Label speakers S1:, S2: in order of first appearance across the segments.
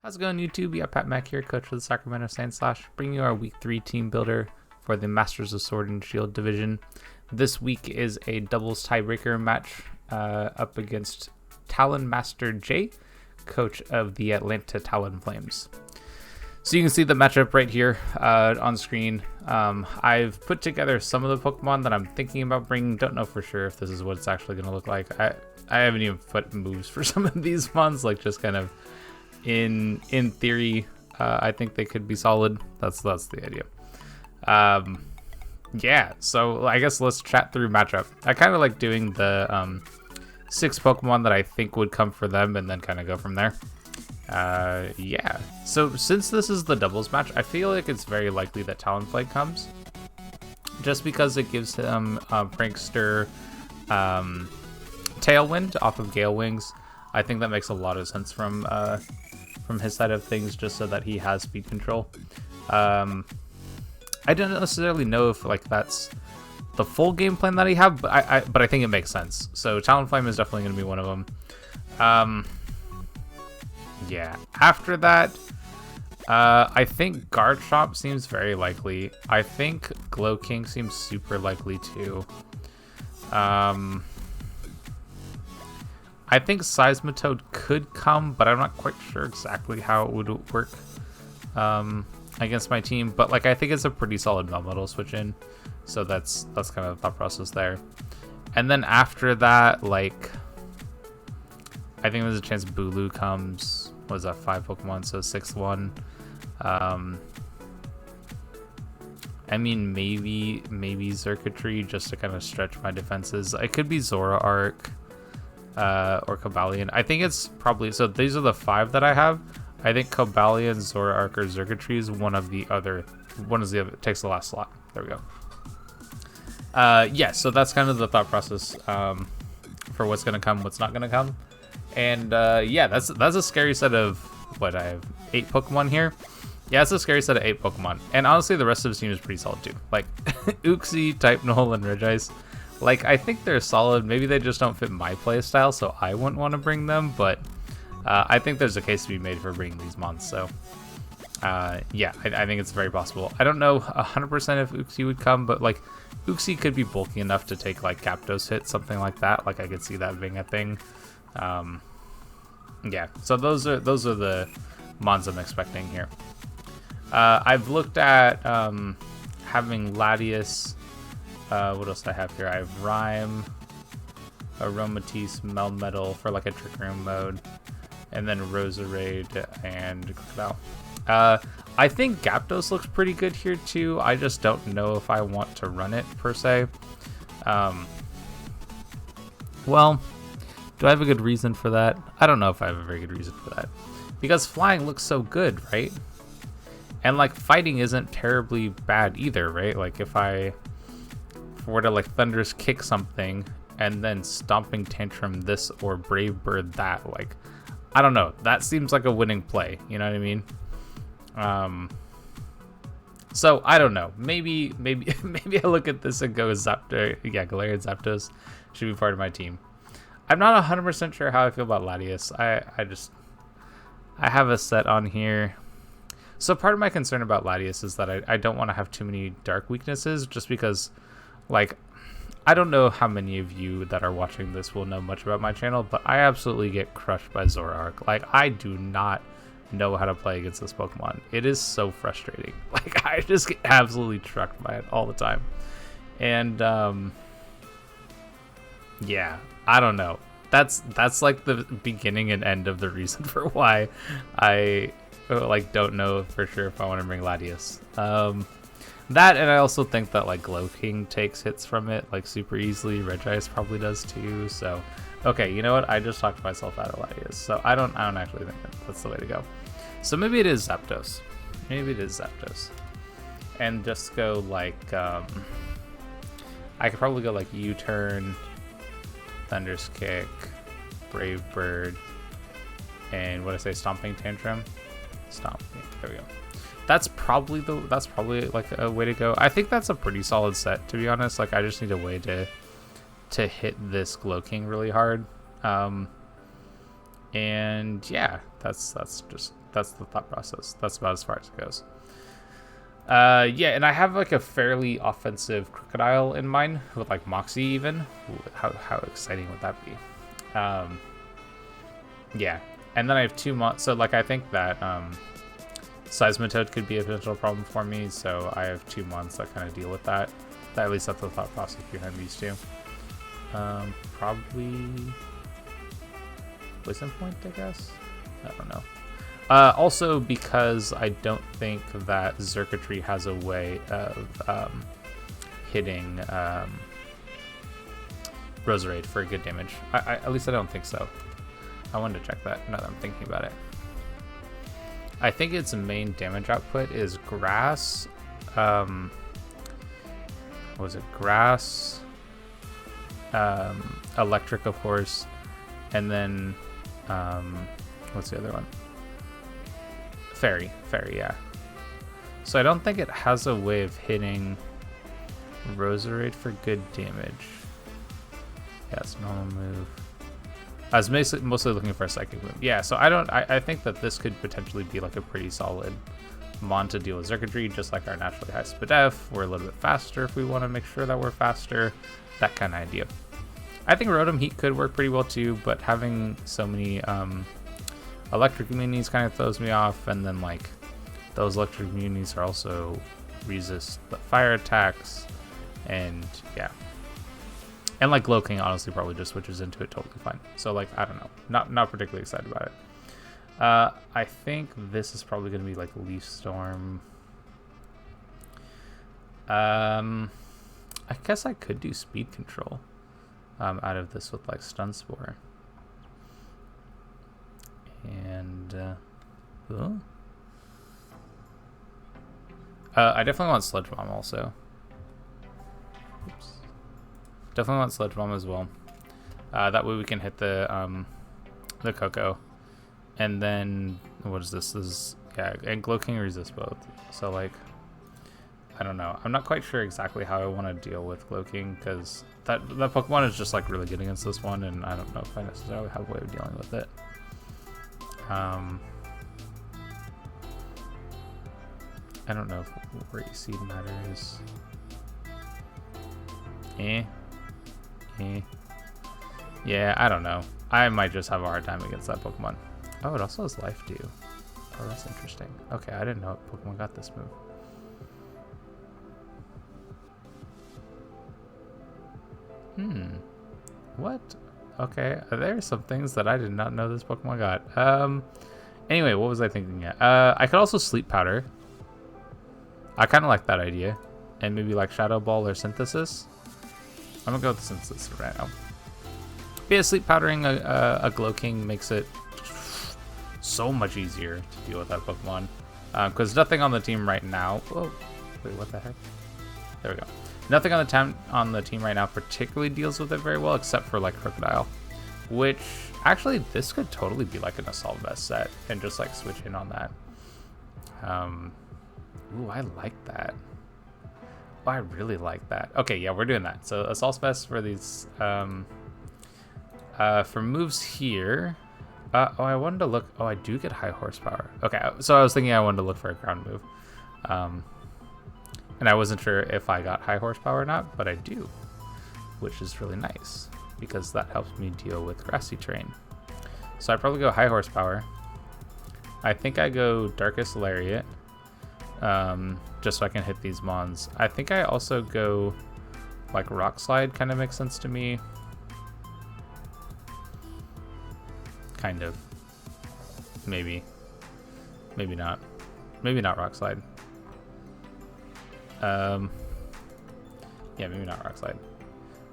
S1: How's it going, YouTube? Yeah, Pat Mack here, coach for the Sacramento Sandslash, bringing you our Week 3 team builder for the Masters of Sword and Shield division. This week is a doubles tiebreaker match up against TalonmasterJ, coach of the Atlanta Talonflames. So you can see the matchup right here on screen. I've put together some of the Pokemon that I'm thinking about bringing. Don't know for sure if this is what it's actually going to look like. I haven't even put moves for some of these ones, like just kind of in theory. I think they could be solid. That's the idea. Yeah, so I guess let's chat through matchup. I kind of like doing the 6 Pokemon that I think would come for them and then kind of go from there. Yeah, so since this is the doubles match, I feel like it's very likely that Talonflame comes, just because it gives him Prankster Tailwind off of Gale Wings. I think that makes a lot of sense from his side of things, just so that he has speed control. I don't necessarily know if like that's the full game plan that he have, but I think it makes sense. So Talonflame is definitely going to be one of them. Yeah, after that, I think Guard Shop seems very likely. I think Glow King seems super likely too. I think Seismitoad could come, but I'm not quite sure exactly how it would work against my team. But like, I think it's a pretty solid Melmetal switch in, so that's kind of the thought process there. And then after that, like, I think there's a chance Bulu comes. What is that, 5 Pokemon, so 6th one. I mean, maybe Xurkitree, just to kind of stretch my defenses. It could be Zoroark or Cobalion. I think it's probably, so these are the 5 that I have. I think Cobalion, Zoroark, or Xurkitree is one of the other. Takes the last slot. There we go. Yeah, so that's kind of the thought process for what's gonna come, what's not gonna come. And yeah, that's a scary set of, what, I have 8 Pokemon here. Yeah, it's a scary set of 8 Pokemon. And honestly, the rest of the team is pretty solid too. Like Uxie, Typenol, and Regice. Like, I think they're solid. Maybe they just don't fit my play style, so I wouldn't want to bring them. But I think there's a case to be made for bringing these mons. So yeah, I think it's very possible. I don't know 100% if Uxie would come, but like Uxie could be bulky enough to take like Capdos hit, something like that. Like, I could see that being a thing. Yeah, so those are the mons I'm expecting here. I've looked at having Latias. What else do I have here? I have Rhyme, Aromatisse, Melmetal for like a Trick Room mode, and then Roserade and Crocodile. I think Gyarados looks pretty good here too. I just don't know if I want to run it per se. Well, do I have a good reason for that? I don't know if I have a very good reason for that, because flying looks so good, right? And like, fighting isn't terribly bad either, right? Like, if I were to like Thunderous Kick something and then Stomping Tantrum this or Brave Bird that, like, I don't know, that seems like a winning play, you know what I mean? So I don't know, maybe I look at this and go Zapdos. Yeah, Galarian Zapdos should be part of my team. I'm not 100% sure how I feel about Latias. I have a set on here. So part of my concern about Latias is that I don't want to have too many dark weaknesses, just because, like, I don't know how many of you that are watching this will know much about my channel, but I absolutely get crushed by Zoroark. Like, I do not know how to play against this Pokemon. It is so frustrating. Like, I just get absolutely trucked by it all the time. And yeah, I don't know. That's like the beginning and end of the reason for why I like don't know for sure if I want to bring Latias. That, and I also think that like Glow King takes hits from it like super easily. Regice probably does too. So okay, you know what? I just talked myself out of Latias. So I don't actually think that's the way to go. So maybe it is Zapdos. Maybe it is Zapdos. And just go like I could probably go like U-turn, Thunderous Kick, Brave Bird, and what did I say, Stomping Tantrum? Stomp. Yeah, there we go. That's probably like a way to go. I think that's a pretty solid set, to be honest. Like, I just need a way to hit this Glow King really hard. And yeah, that's that's the thought process. That's about as far as it goes. Yeah, and I have like a fairly offensive crocodile in mind with like Moxie even. Ooh, how exciting would that be? Yeah, and then I have 2 months. So like I think that Seismitoad could be a potential problem for me. So I have 2 months that kind of deal with that. At least that's the thought process behind these two. Probably Poison Point, I guess. I don't know. Also, because I don't think that Xurkitree has a way of hitting Roserade for good damage. At least I don't think so. I wanted to check that now that I'm thinking about it. I think its main damage output is Grass. What was it? Grass, Electric, of course, and then what's the other one? Fairy, yeah. So I don't think it has a way of hitting Roserade for good damage. Yeah, it's normal move. I was mostly looking for a psychic move. Yeah, so I think that this could potentially be like a pretty solid mon to deal with Xurkitree, just like our naturally high Spadef. We're a little bit faster if we want to make sure that we're faster. That kind of idea. I think Rotom Heat could work pretty well too, but having so many electric immunities kind of throws me off, and then like those electric immunities are also resist the fire attacks, and yeah. And like Glow King honestly probably just switches into it totally fine. So like, I don't know, not particularly excited about it. I think this is probably going to be like Leaf Storm. I guess I could do Speed Control out of this with like Stun Spore. And I definitely want Sludge Bomb also. Oops. Definitely want Sludge Bomb as well. That way we can hit the Coco. And then what is this? This is, yeah, and Glow King resists both. So like, I don't know. I'm not quite sure exactly how I want to deal with Glow King, because that Pokemon is just like really good against this one, and I don't know if I necessarily have a way of dealing with it. I don't know if Worry Seed matters. Yeah, I don't know. I might just have a hard time against that Pokemon. Oh, it also has Life Dew. Oh, that's interesting. Okay, I didn't know what Pokemon got this move. What? Okay, there are some things that I did not know this Pokemon got. Anyway, what was I thinking? I could also Sleep Powder. I kind of like that idea. And maybe like Shadow Ball or Synthesis. I'm gonna go with Synthesis right now. But yeah, Sleep Powdering a Glow King makes it so much easier to deal with that Pokemon. Because nothing on the team right now... Whoa, wait, what the heck? There we go. Nothing on the team right now particularly deals with it very well, except for like Crocodile. Which, actually, this could totally be like an Assault Vest set, and just like switch in on that. Ooh, I like that. Oh, I really like that. Okay, yeah, we're doing that. So Assault Vest for these... for moves here... oh, I wanted to look... Oh, I do get high horsepower. Okay, so I was thinking I wanted to look for a ground move. And I wasn't sure if I got high horsepower or not, but I do. Which is really nice, because that helps me deal with grassy terrain. So I probably go high horsepower. I think I go Darkest Lariat. Just so I can hit these mons. I think I also go like Rock Slide, kind of makes sense to me. Kind of. Maybe. Maybe not. Maybe not Rock Slide. Yeah, maybe not Rock Slide.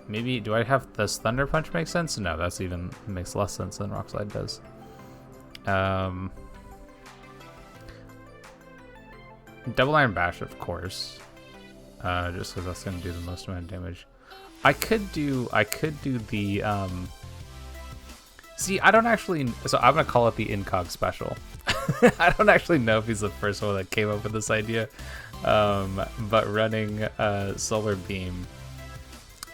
S1: Maybe, do I have this Thunder Punch make sense? No, that's even makes less sense than Rock Slide does. Double Iron Bash, of course. Just because that's gonna do the most amount of damage. I could do the see, I don't actually, so I'm gonna call it the Incog special. I don't actually know if he's the first one that came up with this idea. But running Solar Beam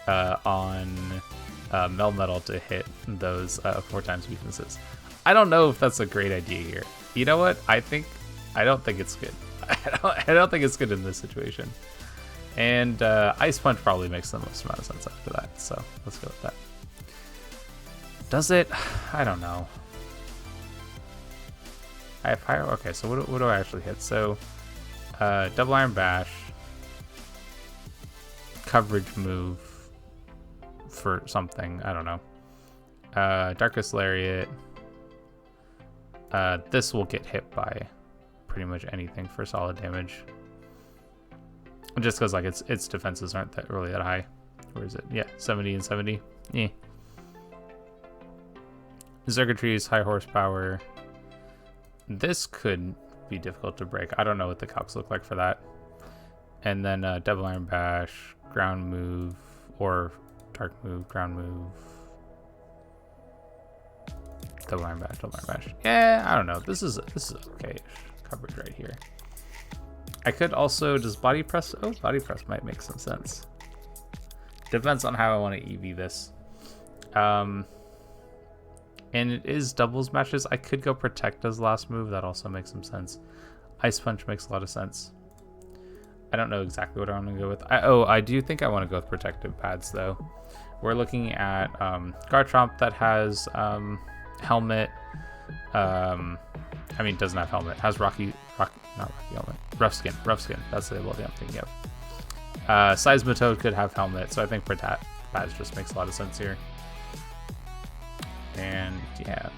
S1: on Melmetal to hit those 4 times weaknesses. I don't know if that's a great idea here. You know what? I don't think it's good. I don't think it's good in this situation. And Ice Punch probably makes the most amount of sense after that. So let's go with that. Does it? I don't know. I have Pyro. Okay, so what do I actually hit? So Double Iron Bash, coverage move for something. I don't know. Darkest Lariat. This will get hit by pretty much anything for solid damage. Just because like its defenses aren't really that high. Where is it? Yeah, 70 and 70. Yeah. Circuitry is high horsepower. This could be difficult to break. I don't know what the calcs look like for that. And then Double Iron Bash, ground move, or dark move, ground move. Double Iron Bash, Double Iron Bash. Yeah, I don't know. This is okay coverage right here. I could also, does Body Press? Oh, Body Press might make some sense. Depends on how I want to EV this. And it is doubles matches. I could go Protect as last move. That also makes some sense. Ice Punch makes a lot of sense. I don't know exactly what I want to go with. I do think I want to go with Protective Pads, though. We're looking at Garchomp that has Helmet. I mean, doesn't have Helmet. Has not Rocky Helmet. Rough Skin. That's the ability I'm thinking of. Seismitoad could have Helmet, so I think Protect Pads just makes a lot of sense here. And yeah,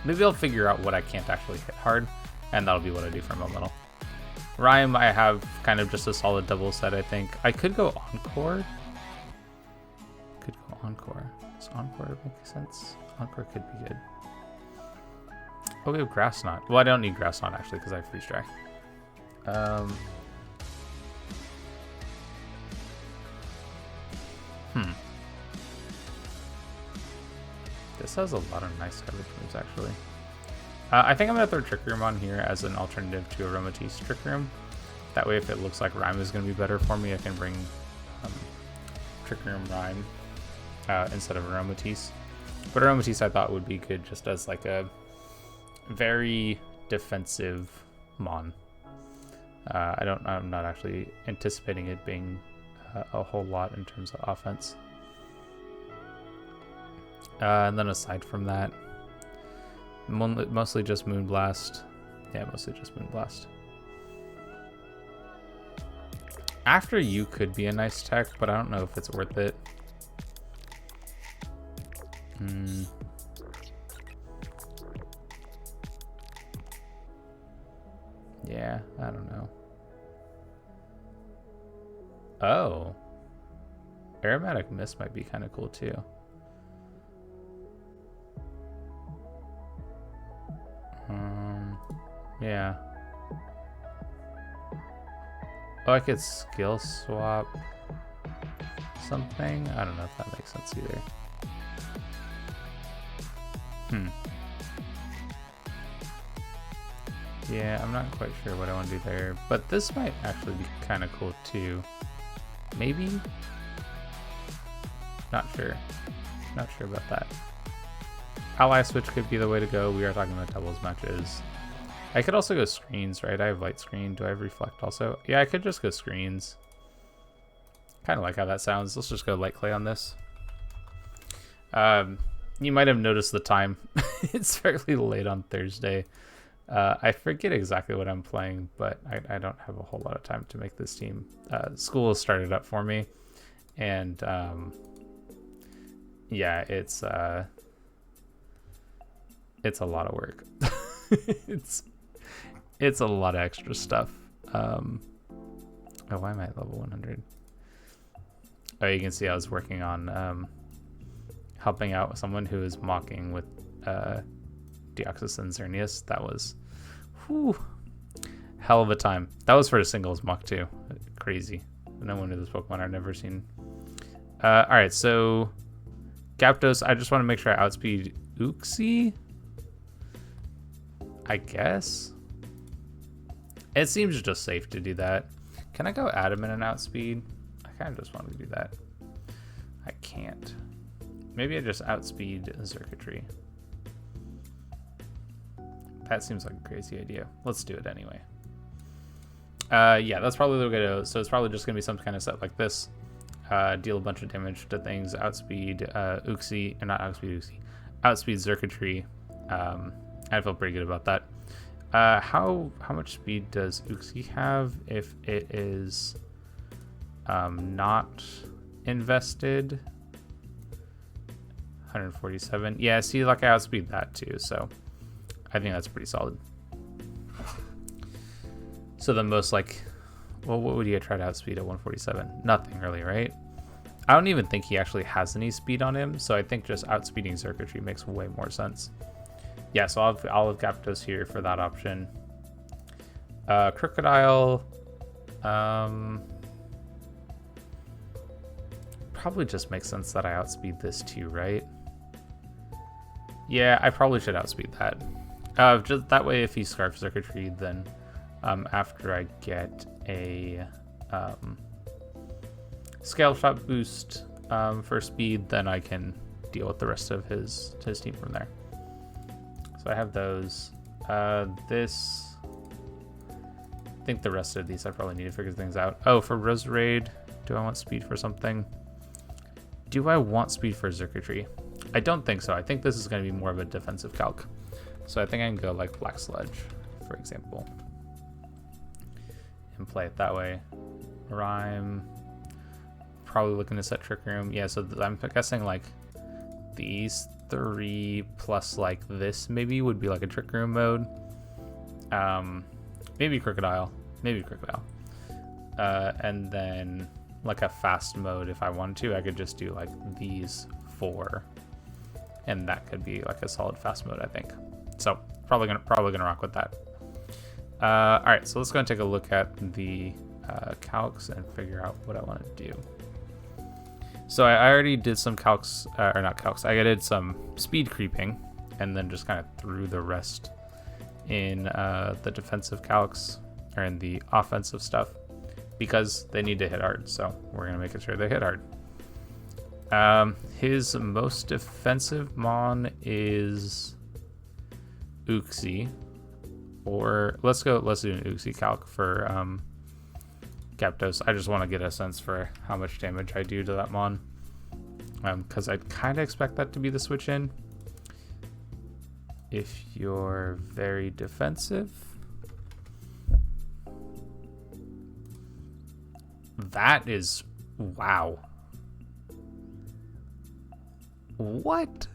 S1: maybe I'll figure out what I can't actually hit hard, and that'll be what I do for Elemental. Rhyme, I have kind of just a solid double set, I think. I could go Encore. Does Encore make sense? Encore could be good. Oh, we have Grass Knot. Well, I don't need Grass Knot, actually, because I have Freeze Dry. This has a lot of nice coverage moves, actually. I think I'm going to throw Trick Room on here as an alternative to Aromatisse Trick Room. That way, if it looks like Rhyme is going to be better for me, I can bring Trick Room Rhyme instead of Aromatisse. But Aromatisse I thought would be good just as like a very defensive Mon. I'm not actually anticipating it being a whole lot in terms of offense. And then aside from that, mostly just Moonblast. Yeah, mostly just Moonblast. After You could be a nice tech, but I don't know if it's worth it. Yeah, I don't know. Oh. Aromatic Mist might be kind of cool too. Yeah. Oh, I could skill swap something. I don't know if that makes sense either. Yeah, I'm not quite sure what I want to do there, but this might actually be kind of cool too. Maybe? Not sure. Not sure about that. Ally Switch could be the way to go. We are talking about doubles matches. I could also go Screens, right? I have Light Screen. Do I have Reflect also? Yeah, I could just go Screens. Kind of like how that sounds. Let's just go Light Clay on this. You might have noticed the time. It's fairly late on Thursday. I forget exactly what I'm playing, but I don't have a whole lot of time to make this team. School has started up for me, and yeah, it's a lot of work. it's a lot of extra stuff. Oh, why am I at level 100? Oh, you can see I was working on helping out someone who is mocking with Deoxys Xerneas. That was hell of a time. That was for a singles mock too. Crazy. No wonder this Pokemon I've never seen. Alright, so Gyapdos, I just want to make sure I outspeed Uxie. I guess. It seems just safe to do that. Can I go Adamant and outspeed? I kind of just want to do that. I can't. Maybe I just outspeed Circuitry. That seems like a crazy idea. Let's do it anyway. Yeah, that's probably the way to go. So it's probably just going to be some kind of set like this. Deal a bunch of damage to things. Outspeed Uxie, or not outspeed Uxie. Outspeed Circuitry. I feel pretty good about that. How much speed does Uxie have if it is not invested? 147. Yeah, see, like I outspeed that too, so I think that's pretty solid. So the most like, well, what would you try to outspeed at 147? Nothing really, right? I don't even think he actually has any speed on him, so I think just outspeeding Circuitry makes way more sense. Yeah, so I'll have Gyarados here for that option. Crocodile, probably just makes sense that I outspeed this too, right? Yeah, I probably should outspeed that. Just that way, if he Scarf Circuitry, then after I get a Scale Shot boost for speed, then I can deal with the rest of his team from there. So I have those. This, I think the rest of these I probably need to figure things out. Oh, for Roserade, do I want speed for something? Do I want speed for Circuitry? I don't think so. I think this is going to be more of a defensive calc. So I think I can go like Black Sludge, for example, and play it that way. Rhyme, probably looking to set Trick Room. Yeah, so I'm guessing like these three plus like this maybe would be like a Trick Room mode. Maybe Crocodile, and then like a fast mode if I wanted to. I could just do like these 4, and that could be like a solid fast mode, I think. So probably gonna rock with that. All right, so let's go and take a look at the calcs and figure out what I want to do. So I already did some calcs, or not calcs. I did some speed creeping, and then just kind of threw the rest in the defensive calcs or in the offensive stuff because they need to hit hard. So we're gonna make sure they hit hard. His most defensive mon is Uxie, or let's do an Uxie calc for Gyarados. I just want to get a sense for how much damage I do to that mon, because I kind of expect that to be the switch in. If you're very defensive, that is, wow. What?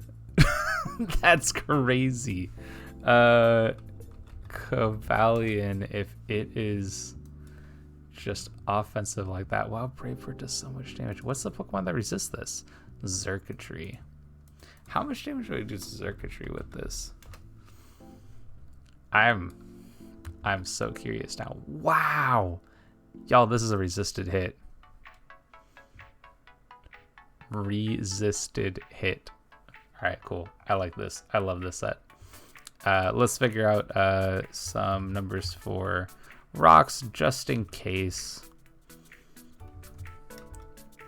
S1: That's crazy. Cavalion, if it is just offensive like that. Wow, Braveheart does so much damage. What's the Pokemon that resists this? Circuitry. How much damage do I do to Circuitry with this? I'm so curious now. Wow. Y'all, this is a resisted hit. Resisted hit. All right, cool. I like this. I love this set. Let's figure out some numbers for rocks just in case.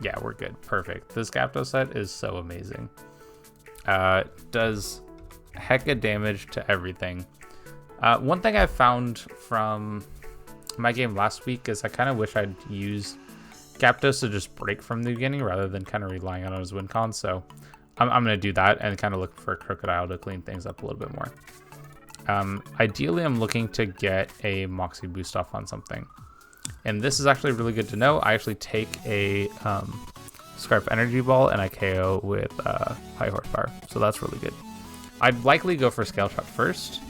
S1: Yeah, we're good. Perfect. This Gyarados set is so amazing. Does hecka damage to everything. One thing I found from my game last week is I kind of wish I'd use Gyarados to just break from the beginning rather than kind of relying on his win con. So I'm going to do that and kind of look for a Crocodile to clean things up a little bit more. Ideally, I'm looking to get a Moxie boost off on something. And this is actually really good to know. I actually take a Scarf Energy Ball and I KO with High Horsepower. So that's really good. I'd likely go for Scale Shot first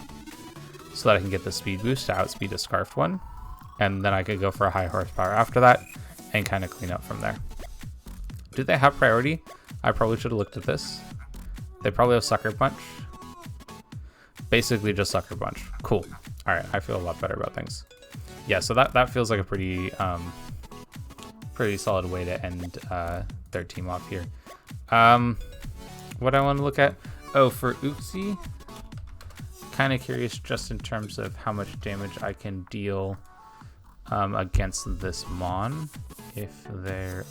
S1: so that I can get the speed boost to outspeed a Scarfed one. And then I could go for a High Horsepower after that and kind of clean up from there. Do they have priority? I probably should have looked at this. They probably have Sucker Punch. Basically just Sucker Punch. Cool. All right, I feel a lot better about things. Yeah, so that feels like a pretty solid way to end their team off here. What I want to look at, for Uxie, kind of curious just in terms of how much damage I can deal against this mon if they're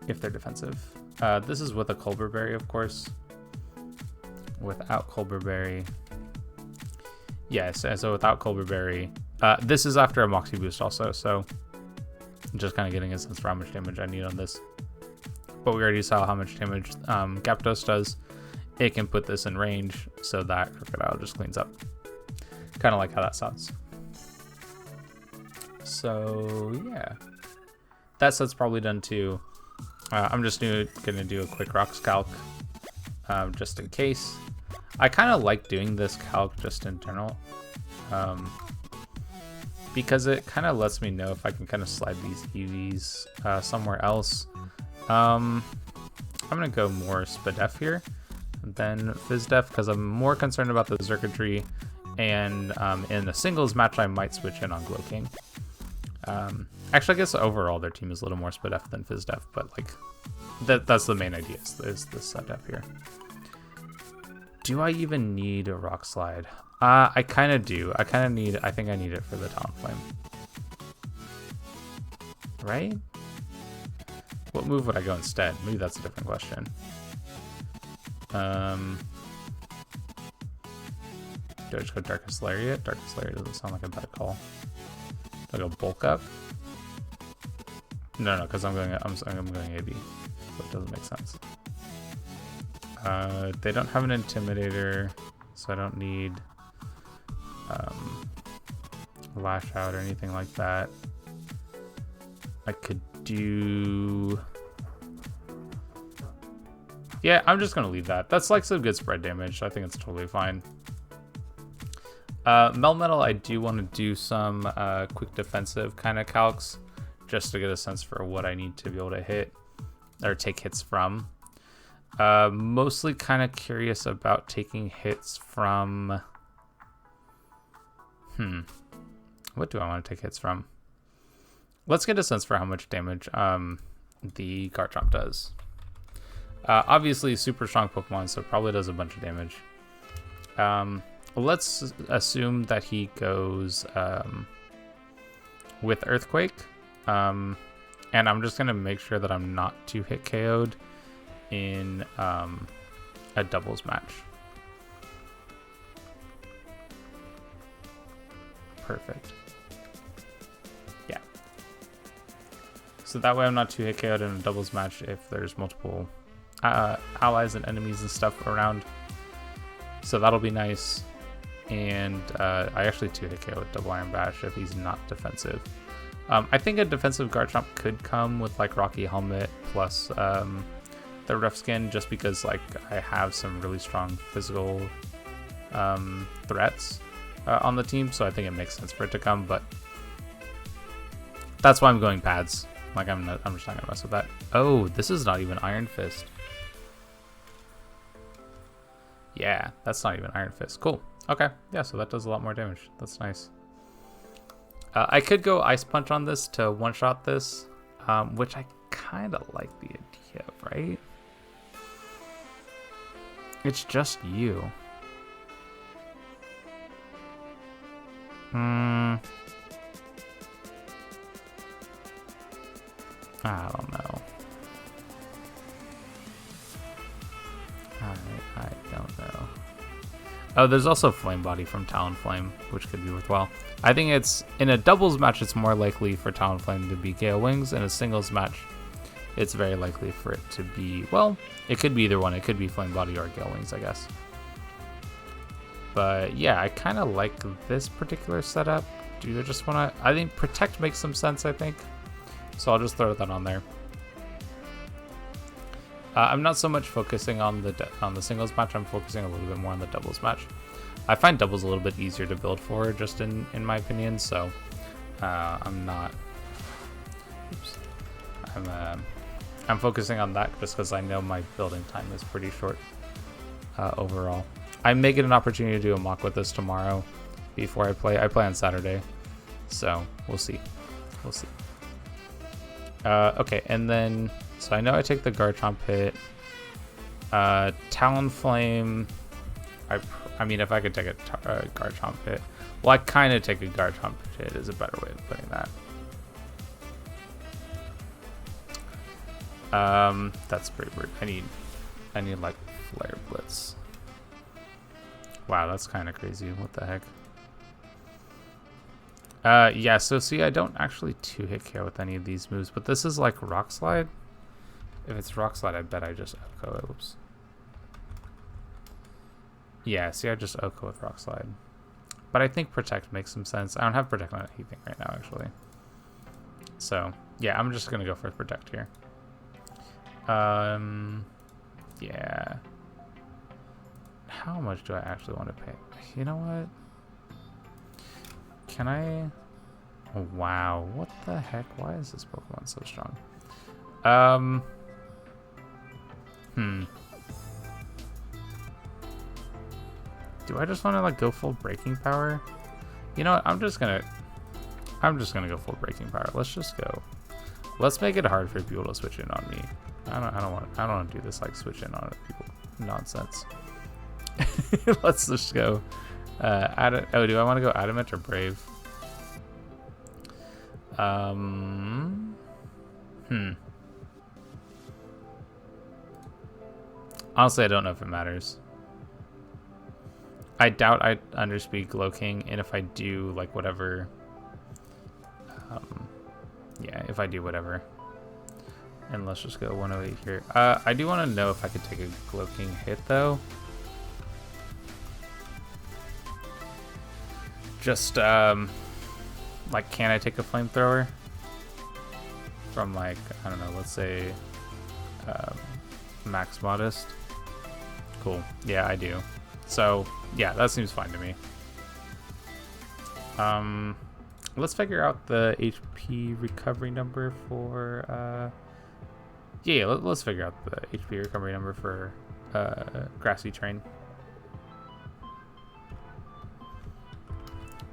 S1: defensive. This is with a Culver Berry, of course. without Colberberry. Yes, and so without Colberberry, this is after a Moxie boost also, so just kind of getting a sense for how much damage I need on this. But we already saw how much damage Gyarados does. It can put this in range, so that Crocodile just cleans up. Kind of like how that sounds. So yeah, that set's probably done too. I'm just gonna do a quick Rocks calc, just in case. I kind of like doing this calc just in general, because it kind of lets me know if I can kind of slide these EVs somewhere else. I'm gonna go more Spadef here than Fizdef because I'm more concerned about the circuitry, and in a singles match I might switch in on Gloking. Actually, I guess overall their team is a little more Spadef than Fizdef, but like that's the main idea is this setup here. Do I even need a Rock Slide? I kind of do. I think I need it for the Talonflame. Right? What move would I go instead? Maybe that's a different question. Do I just go Darkest Lariat? Darkest Lariat doesn't sound like a bad call. Do I go Bulk Up? No, because I'm going AB. So it doesn't make sense. They don't have an Intimidator, so I don't need Lash Out or anything like that. I could do... Yeah, I'm just going to leave that. That's like some good spread damage, so I think it's totally fine. Melmetal, I do want to do some quick defensive kind of calcs, just to get a sense for what I need to be able to hit, or take hits from. Mostly kind of curious about taking hits from... What do I want to take hits from? Let's get a sense for how much damage the Garchomp does. Obviously, super strong Pokemon, so it probably does a bunch of damage. Let's assume that he goes with Earthquake. And I'm just going to make sure that I'm not too hit KO'd in a doubles match. Perfect. Yeah. So that way I'm not too hit KO'd in a doubles match if there's multiple allies and enemies and stuff around. So that'll be nice. And I actually 2-hit KO with Double Iron Bash if he's not defensive. I think a defensive Garchomp could come with like Rocky Helmet plus the Rough Skin, just because like I have some really strong physical threats on the team, so I think it makes sense for it to come. But that's why I'm going pads. Like I'm just not gonna mess with that. Oh, this is not even Iron Fist. Yeah, that's not even Iron Fist. Cool. Okay, yeah, so that does a lot more damage. That's nice. I could go Ice Punch on this to one-shot this, which I kind of like the idea of, right? It's just you. I don't know. I don't know. Oh, there's also Flame Body from Talonflame, which could be worthwhile. I think it's, in a doubles match, it's more likely for Talonflame to be Gale Wings. In a singles match, it's very likely for it to be, well, it could be either one. It could be Flame Body or Gale Wings, I guess. But yeah, I kind of like this particular setup. Do I just want to, I think Protect makes some sense, I think. So I'll just throw that on there. I'm not so much focusing on the singles match. I'm focusing a little bit more on the doubles match. I find doubles a little bit easier to build for, just in my opinion. So I'm not. Oops. I'm focusing on that just because I know my building time is pretty short overall. I may get an opportunity to do a mock with this tomorrow before I play. I play on Saturday, so we'll see. We'll see. Okay, and then. So I know I take the Garchomp hit. Talonflame. I mean, if I could take a Garchomp hit. Well, I kind of take a Garchomp hit is a better way of putting that. That's pretty weird. I need like Flare Blitz. Wow, that's kind of crazy. What the heck? Yeah, so see, I don't actually 2-hit KO with any of these moves, but this is like Rock Slide. If it's Rock Slide, I bet I just OHKO it. Whoops. Yeah, see, I just OHKO with Rock Slide. But I think Protect makes some sense. I don't have Protect on anything right now, actually. So, yeah, I'm just going to go for Protect here. Yeah. How much do I actually want to pay? You know what? Can I... Oh, wow. What the heck? Why is this Pokemon so strong? Do I just want to like go full breaking power? You know what? I'm just gonna go full breaking power. Let's just go. Let's make it hard for people to switch in on me. I don't want to do this like switch in on people nonsense. Let's just go. Do I want to go Adamant or Brave? Honestly, I don't know if it matters. I doubt I underspeed Glowking, and if I do, like, whatever... yeah, if I do whatever. And let's just go 108 here. I do want to know if I could take a Glowking hit, though. Just, like, can I take a Flamethrower? From, like, I don't know, let's say, Max Modest. Cool. Yeah, I do. So, yeah, that seems fine to me. Let's figure out the HP recovery number for, yeah, let's figure out the HP recovery number for, Grassy Terrain.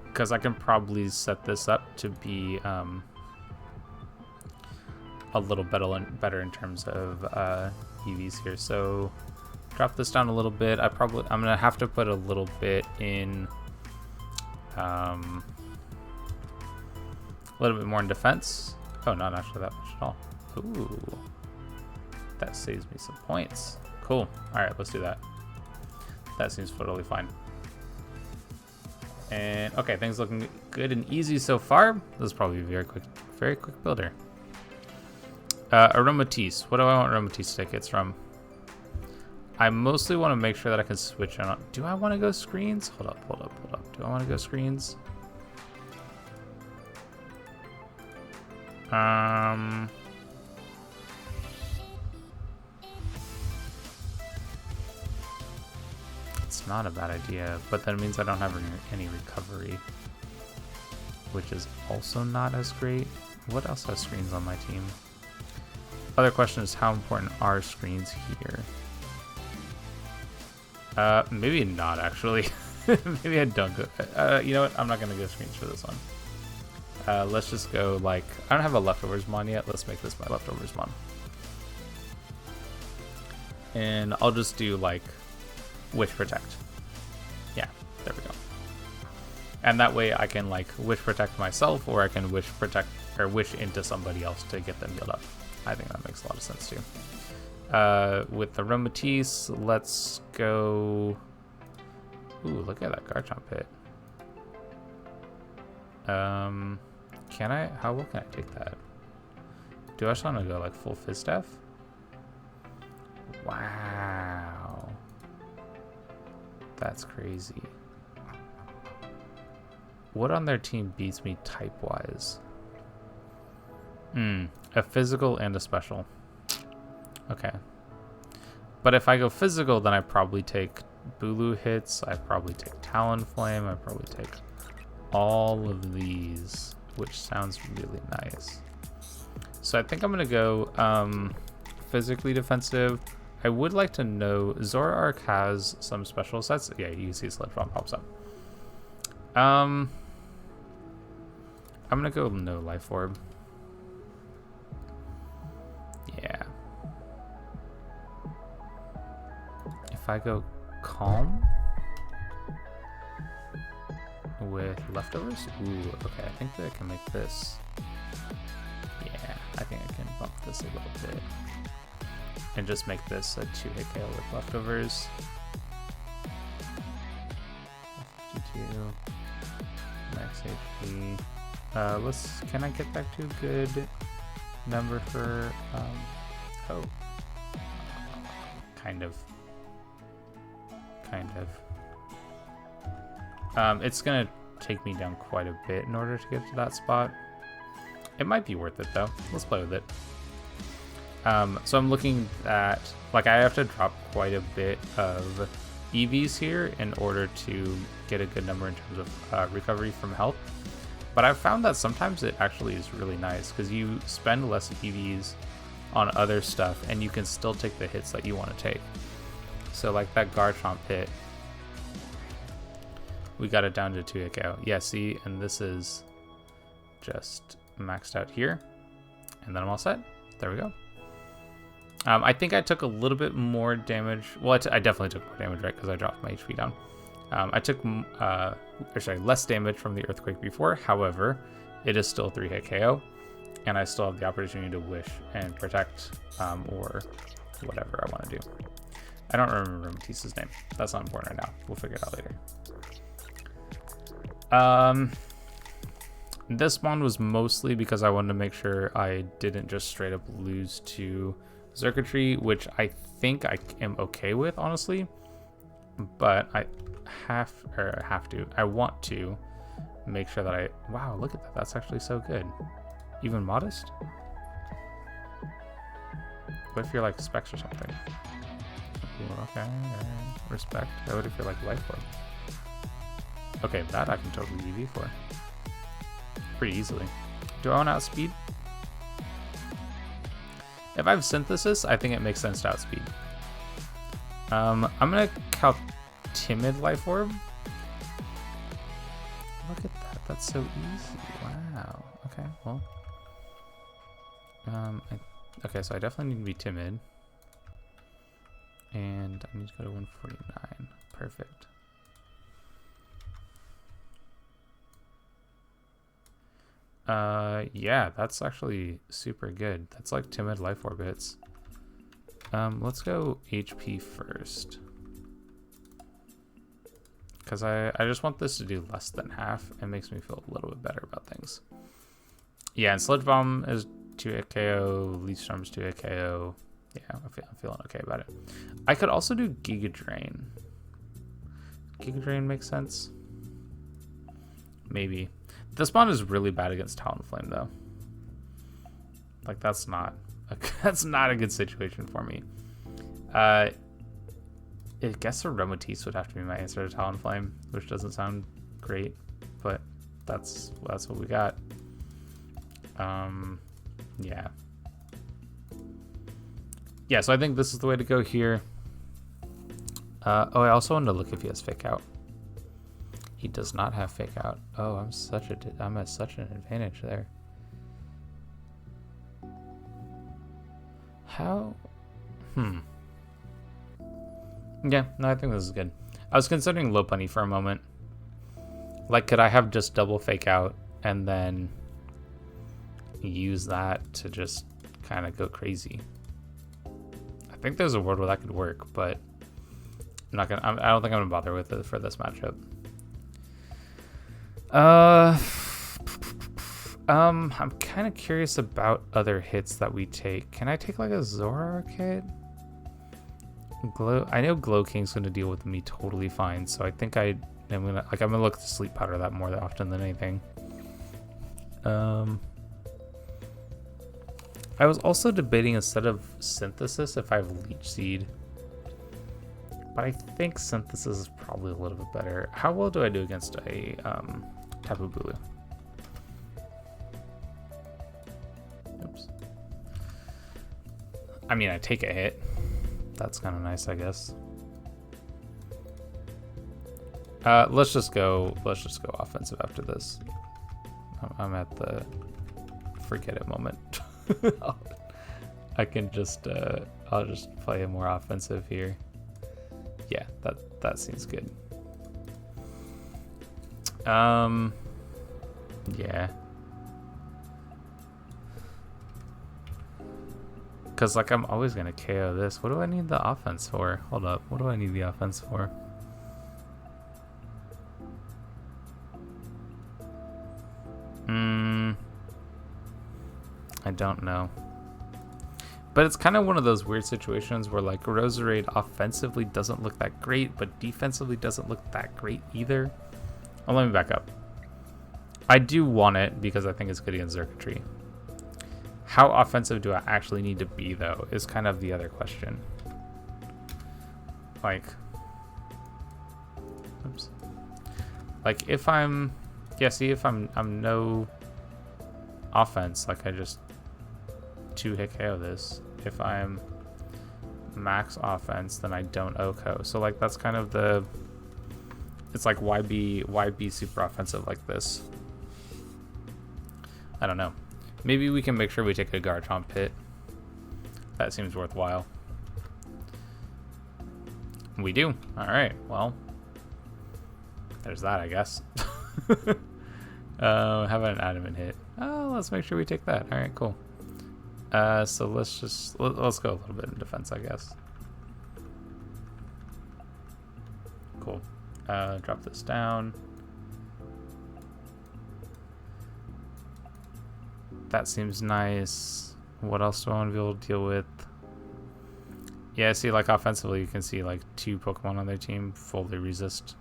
S1: Because I can probably set this up to be, a little better in terms of, EVs here. So, drop this down a little bit. I'm gonna have to put a little bit in, a little bit more in defense. Oh, not actually that much at all. Ooh, that saves me some points. Cool. All right, let's do that. That seems totally fine. And okay, things looking good and easy so far. This is probably a very quick builder. Aromatisse. What do I want Aromatisse tickets from? I mostly want to make sure that I can switch on. Do I want to go screens? Hold up. Do I want to go screens? It's not a bad idea, but that means I don't have any recovery, which is also not as great. What else has screens on my team? Other question is, how important are screens here? Maybe not actually. Maybe I don't go. You know what? I'm not gonna go screens for this one. Let's just go like, I don't have a leftovers mon yet. Let's make this my leftovers mon. And I'll just do like Wish Protect. Yeah, there we go. And that way I can like Wish Protect myself, or I can Wish Protect or Wish into somebody else to get them healed up. I think that makes a lot of sense too. With the Aromatisse, let's go. Ooh, look at that Garchomp hit. Can I? How well can I take that? Do I just want to go like full Fizz Def? Wow, that's crazy. What on their team beats me type-wise? A physical and a special. Okay. But if I go physical, then I probably take Bulu hits. I probably take Talonflame. I probably take all of these, which sounds really nice. So I think I'm going to go physically defensive. I would like to know, Zoroark has some special sets. Yeah, you can see Sledge Bomb pops up. I'm going to go no Life Orb. Yeah. If I go Calm with Leftovers, ooh, okay, I think that I can make this. Yeah, I think I can bump this a little bit and just make this a 2-hit KO with Leftovers. max HP. Can I get back to a good number for, oh, kind of. It's gonna take me down quite a bit in order to get to that spot. It might be worth it though. Let's play with it. So I'm looking at, like, I have to drop quite a bit of EVs here in order to get a good number in terms of recovery from health. But I've found that sometimes it actually is really nice because you spend less EVs on other stuff and you can still take the hits that you want to take. So like that Garchomp hit, we got it down to 2 KO. Yeah, see, and this is just maxed out here. And then I'm all set. There we go. I think I took a little bit more damage. Well, I definitely took more damage, right? Because I dropped my HP down. I took less damage from the Earthquake before. However, it is still 3-hit KO. And I still have the opportunity to wish and protect or whatever I want to do. I don't remember Matisse's name. That's not important right now. We'll figure it out later. This spawn was mostly because I wanted to make sure I didn't just straight up lose to Circuitry, which I think I am okay with, honestly. But I want to make sure that wow, look at that. That's actually so good. Even Modest? What if you're like Specs or something? Ooh, okay, respect. What if you're like Life Orb? Okay, that I can totally EV for. Pretty easily. Do I want to outspeed? If I have Synthesis, I think it makes sense to outspeed. I'm gonna count Timid Life Orb. Look at that, that's so easy. Wow. Okay, well. Okay, so I definitely need to be timid. And I need to go to 149. Perfect. Yeah, that's actually super good. That's like timid Life Orb hits. Let's go HP first. Because I just want this to do less than half. It makes me feel a little bit better about things. Yeah, and Sludge Bomb is 2-hit KO, Leaf Storm is 2-hit KO. Yeah, I'm feeling okay about it. I could also do Giga Drain. Giga Drain makes sense. Maybe. This spawn is really bad against Talonflame though. Like that's not a good situation for me. I guess a Remotis would have to be my answer to Talonflame, which doesn't sound great, but that's what we got. Yeah. Yeah, so I think this is the way to go here. Oh, I also wanted to look if he has Fake Out. He does not have Fake Out. Oh, I'm at such an advantage there. How? Yeah, no, I think this is good. I was considering Lopunny for a moment. Like, could I have just double Fake Out and then use that to just kind of go crazy? I think there's a world where that could work, but I don't think I'm gonna bother with it for this matchup. I'm kind of curious about other hits that we take. Can I take like a Zoroark hit? I know Glow King's gonna deal with me totally fine, so I think I'm gonna look to Sleep Powder that more often than anything. I was also debating instead of Synthesis if I have Leech Seed, but I think Synthesis is probably a little bit better. How well do I do against a Tapu Bulu? Oops. I mean, I take a hit. That's kind of nice, I guess. Let's just go offensive after this. I'm at the forget it moment. I can just I'll just play a more offensive here. Yeah, that seems good. Yeah. Because, like, I'm always going to KO this. What do I need the offense for? Hold up. What do I need the offense for? I don't know. But it's kind of one of those weird situations where like Roserade offensively doesn't look that great, but defensively doesn't look that great either. Oh, let me back up. I do want it because I think it's good against Circuitry. How offensive do I actually need to be though is kind of the other question. Like, oops. Like if I'm, yeah, see if I'm no offense, like I just 2-hit KO this. If I'm max offense, then I don't OHKO. So like that's kind of the, it's like why be super offensive like this? I don't know. Maybe we can make sure we take a Garchomp hit. That seems worthwhile. We do. All right. Well, there's that, I guess. How about an adamant hit? Oh, let's make sure we take that. All right, cool. So let's go a little bit in defense, I guess. Cool. Drop this down. That seems nice. What else do I want to be able to deal with? Yeah, see, like offensively, you can see like 2 Pokemon on their team fully resist.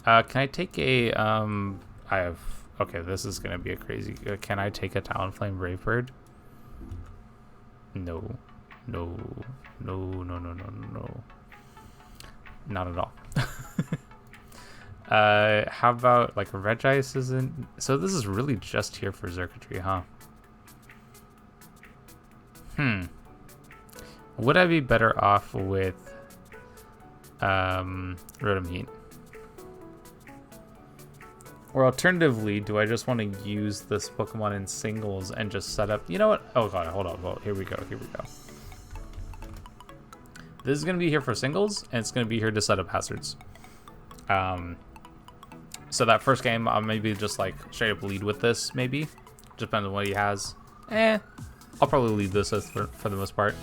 S1: Can I take a I have, okay, this is gonna be a crazy. Can I take a Talonflame Brave Bird? No, no, no, no, no, no, no, not at all. How about like Regice isn't? So this is really just here for Circuitry, huh? Would I be better off with Rotom Heat? Or alternatively, do I just want to use this Pokemon in singles and just set up? You know what? Oh god, hold on. Well, here we go. Here we go. This is gonna be here for singles, and it's gonna be here to set up hazards. So that first game, I'll maybe just like straight up lead with this, maybe. Depends on what he has. I'll probably lead this for the most part.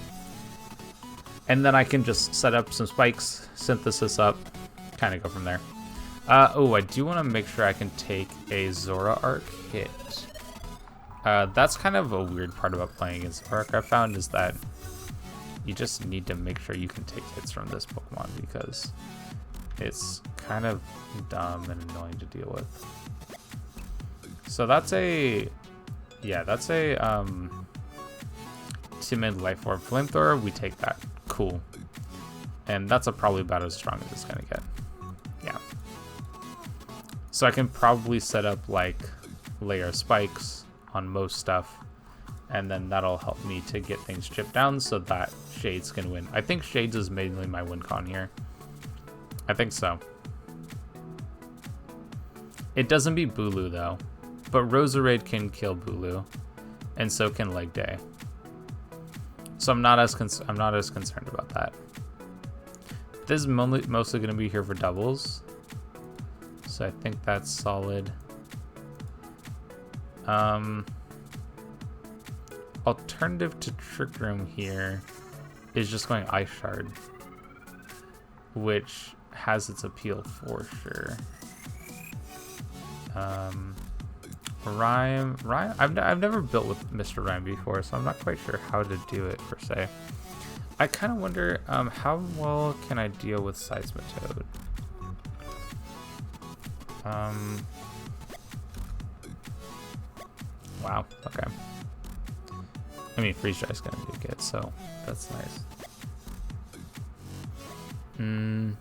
S1: And then I can just set up some spikes, synthesis up, kind of go from there. Oh, I do want to make sure I can take a Zoroark hit. That's kind of a weird part about playing against Zoroark, I've found, is that you just need to make sure you can take hits from this Pokemon because it's kind of dumb and annoying to deal with. So that's a, yeah, that's a timid life orb flamethrower. We take that. Cool. And that's probably about as strong as it's gonna get. Yeah. So I can probably set up like layer spikes on most stuff, and then that'll help me to get things chipped down so that Shades can win. I think Shades is mainly my win con here. I think so. It doesn't beat Bulu though, but Roserade can kill Bulu, and so can Leg Day. So I'm not as concerned about that. This is mostly going to be here for doubles, so I think that's solid. Alternative to Trick Room here is just going Ice Shard, which has its appeal for sure. Rhyme. I've never built with Mr. Rhyme before, so I'm not quite sure how to do it per se. I kind of wonder how well can I deal with Seismitoad. Wow. Okay. I mean, Freeze Dry is gonna be good, so that's nice. I'm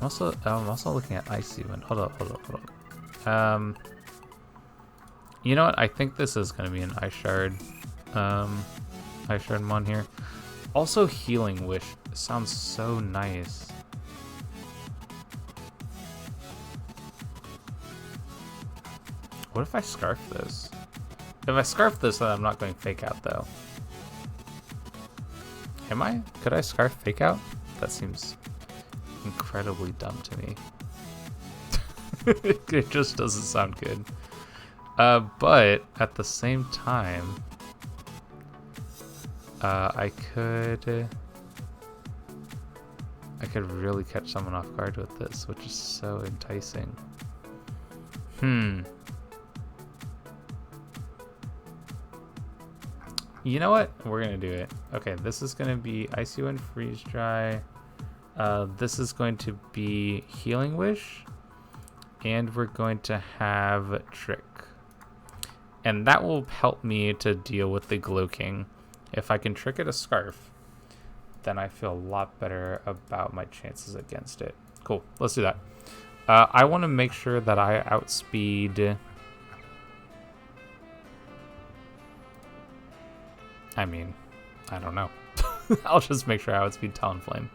S1: also looking at Icy Wind. Hold up. You know what? I think this is gonna be an Ice Shard. Ice Shard Mon here. Also, Healing Wish sounds so nice. What if I Scarf this? If I Scarf this, then I'm not going Fake Out though. Am I? Could I Scarf Fake Out? That seems incredibly dumb to me. It just doesn't sound good. But at the same time, I could really catch someone off guard with this, which is so enticing. You know what? We're gonna do it. Okay, this is gonna be Icy Wind, Freeze Dry. This is going to be Healing Wish. And we're going to have Trick. And that will help me to deal with the Glow King. If I can trick it a Scarf, then I feel a lot better about my chances against it. Cool, let's do that. I want to make sure that I outspeed... I mean, I don't know. I'll just make sure I outspeed Talonflame.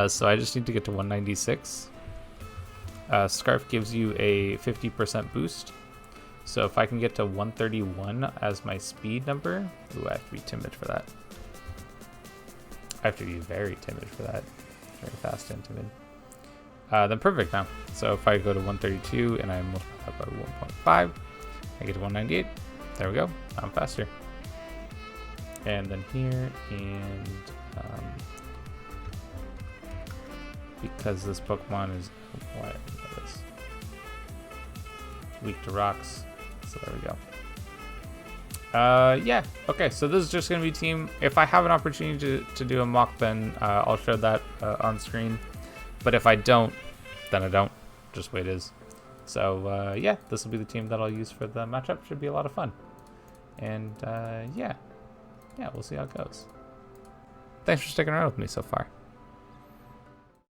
S1: So I just need to get to 196. Scarf gives you a 50% boost. So if I can get to 131 as my speed number... Ooh, I have to be timid for that. I have to be very timid for that. Very fast and timid. Then perfect now. So if I go to 132 and I multiply that by 1.5, I get to 198. There we go. I'm faster. And then here, and because this Pokemon is weak to rocks, so there we go. Yeah, okay, so this is just going to be team. If I have an opportunity to do a mock, then I'll show that on screen. But if I don't, then I don't. Just the way it is. So, yeah, this will be the team that I'll use for the matchup. Should be a lot of fun. And, yeah, we'll see how it goes. Thanks for sticking around with me so far.